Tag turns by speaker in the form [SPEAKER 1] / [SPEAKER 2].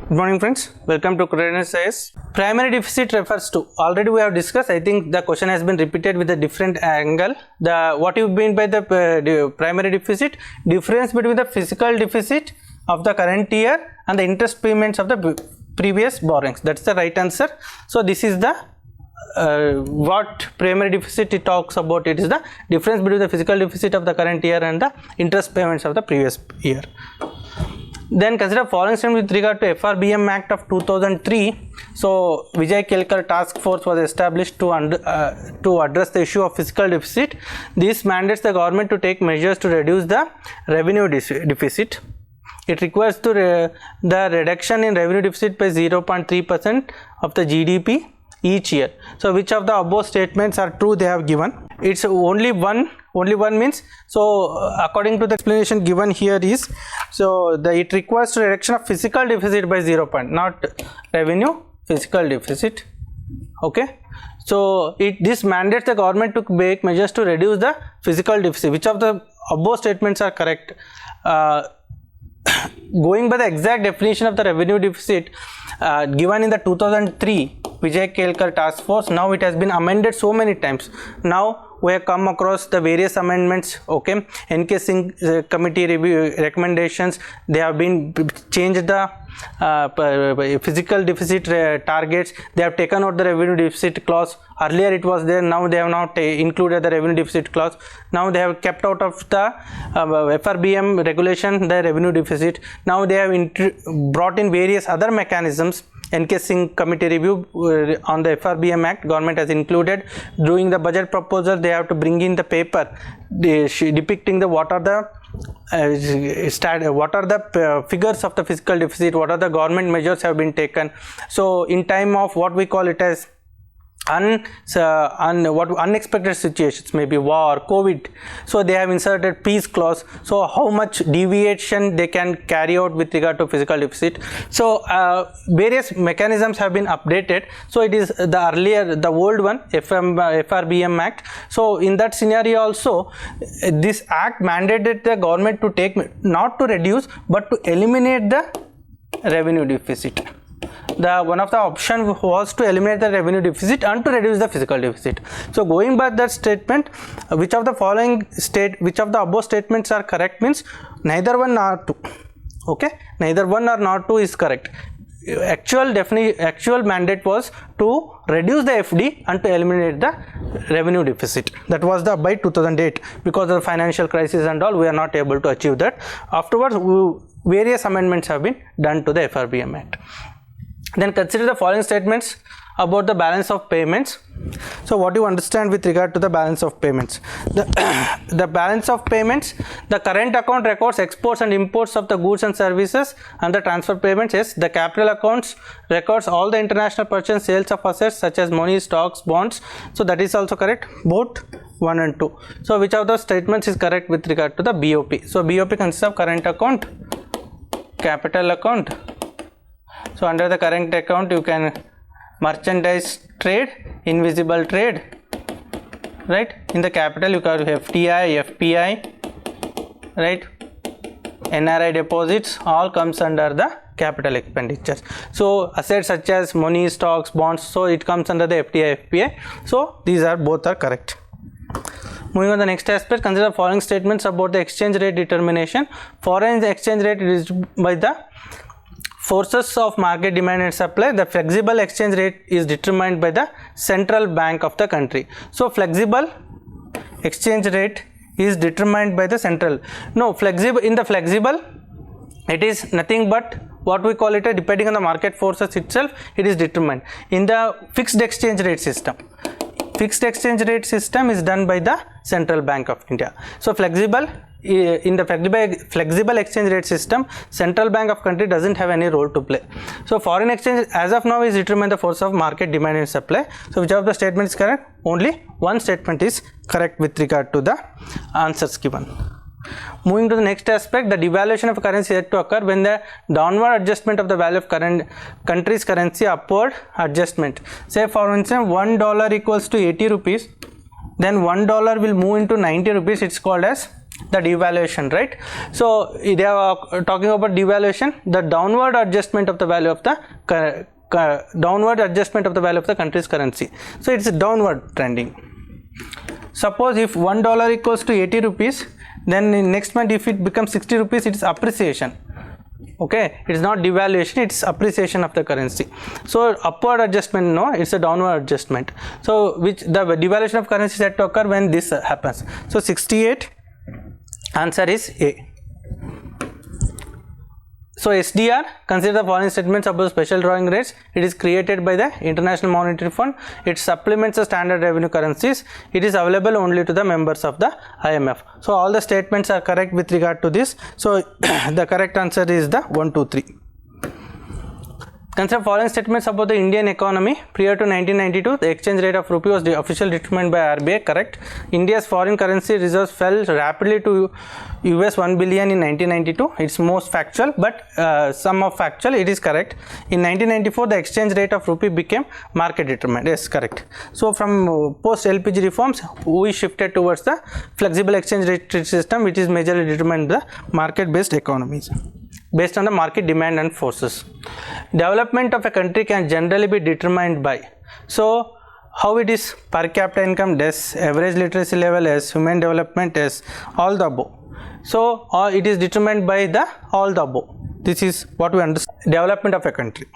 [SPEAKER 1] Good morning friends, welcome to CredenceIAS. Primary deficit refers to, already we have discussed, I think the question has been repeated with a different angle. What you mean by the primary deficit? Difference between the physical deficit of the current year and the interest payments of the previous borrowings. That's the right answer. So this is the what primary deficit it talks about. It is the difference between the physical deficit of the current year and the interest payments of the previous year. Then consider following statement with regard to FRBM Act of 2003. So Vijay Kelkar task force was established to address the issue of fiscal deficit. This mandates the government to take measures to reduce the revenue deficit. It requires the reduction in revenue deficit by 0.3% of the GDP each year. So which of the above statements are true? They have given. It's only one means, so according to the explanation given here is, so it requires the reduction of physical deficit by 0. Not revenue, physical deficit. Okay, so this mandates the government to make measures to reduce the physical deficit. Which of the above statements are correct? Going by the exact definition of the revenue deficit given in the 2003 Vijay Kelkar task force, now it has been amended so many times. Now we have come across the various amendments. Okay, NK Singh committee review recommendations, they have been changed the physical deficit targets. They have taken out the revenue deficit clause. Earlier it was there, now they have not included the revenue deficit clause. Now they have kept out of the FRBM regulation the revenue deficit. Now they have brought in various other mechanisms. NK Singh committee review on the FRBM Act, government has included. During the budget proposal, they have to bring in the paper depicting what are the figures of the fiscal deficit, what are the government measures have been taken. So in time of what we call it as unexpected situations, maybe war, COVID, so they have inserted peace clause. So how much deviation they can carry out with regard to physical deficit. So various mechanisms have been updated. So it is the old one, FRBM Act. So in that scenario also, this act mandated the government to take, not to reduce but to eliminate the revenue deficit. One of the option was to eliminate the revenue deficit and to reduce the physical deficit. So going by that statement, which of the above statements are correct means neither one nor two. Okay, neither one or not two is correct. Actual mandate was to reduce the FD and to eliminate the revenue deficit. That was by 2008. Because of the financial crisis and all, we are not able to achieve that. Afterwards, various amendments have been done to the FRBM Act. Then consider the following statements about the balance of payments. So what do you understand with regard to the balance of payments? The balance of payments, the current account records exports and imports of the goods and services and the transfer payments. Yes, the capital accounts records all the international purchase sales of assets such as money, stocks, bonds. So that is also correct, both 1 and 2. So which of the statements is correct with regard to the BOP? So BOP consists of current account, capital account. So under the current account you can merchandise trade, invisible trade, right? In the capital you can FTI, FPI, right? NRI deposits, all comes under the capital expenditures. So assets such as money, stocks, bonds, so it comes under the FTI, FPI. So these are both are correct. Moving on to the next aspect, consider the following statements about the exchange rate determination. Foreign exchange rate is by the forces of market demand and supply. The flexible exchange rate is determined by the central bank of the country. So flexible exchange rate is determined by the central. No, in the flexible it is nothing but what we call it depending on the market forces itself, it is determined. In the fixed exchange rate system, fixed exchange rate system is done by the Central Bank of India. So in the flexible exchange rate system, Central Bank of country doesn't have any role to play. So foreign exchange as of now is determined the force of market demand and supply. So which of the statement is correct? Only one statement is correct with regard to the answers given. Moving to the next aspect, the devaluation of currency is yet to occur when the downward adjustment of the value of country's currency, upward adjustment. Say for instance $1 equals to 80 rupees, then $1 will move into 90 rupees. It's called as the devaluation, right? So they are talking about devaluation, the downward adjustment of the value of the country's currency. So it's downward trending. Suppose if $1 equals to 80 rupees, then in next month if it becomes 60 rupees, it is appreciation. Okay, it is not devaluation, it's appreciation of the currency. So upward adjustment, no, it's a downward adjustment. So which the devaluation of currency is set to occur when this happens. So 68, answer is A. So SDR, consider the following statements about special drawing rates. It is created by the International Monetary Fund. It supplements the standard revenue currencies. It is available only to the members of the IMF. So all the statements are correct with regard to this. So the correct answer is the 1, 2, 3. Consider following statements about the Indian economy. Prior to 1992, the exchange rate of rupee was officially determined by RBI. Correct. India's foreign currency reserves fell rapidly to US 1 billion in 1992. It's most factual, but some of factual, it is correct. In 1994, the exchange rate of rupee became market determined. Yes, correct. So from post LPG reforms, we shifted towards the flexible exchange rate system, which is majorly determined the market based economies, based on the market demand and forces. Development of a country can generally be determined by, so how it is, per capita income, yes, average literacy level, yes, human development, yes, all the above. So it is determined by the all the above. This is what we understand. Development of a country.